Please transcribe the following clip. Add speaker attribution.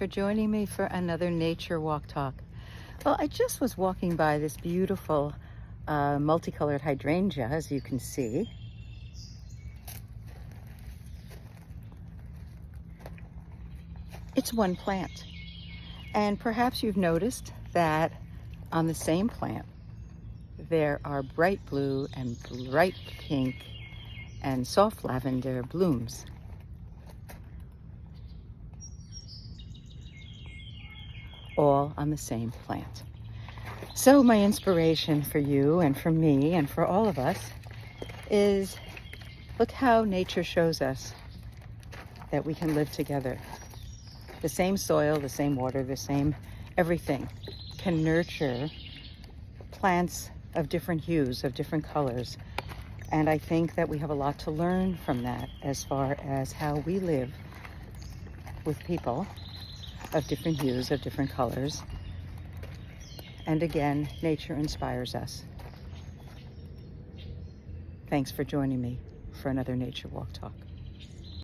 Speaker 1: For joining me for another nature walk talk. Well, I just was walking by this beautiful multicolored hydrangea, as you can see. It's one plant, and perhaps you've noticed that on the same plant there are bright blue and bright pink and soft lavender blooms. All on the same plant. So my inspiration for you and for me and for all of us is, look how nature shows us that we can live together. The same soil, the same water, the same everything can nurture plants of different hues, of different colors. And I think that we have a lot to learn from that as far as how we live with people of different hues, of different colors. And again, nature inspires us. Thanks for joining me for another Nature Walk Talk.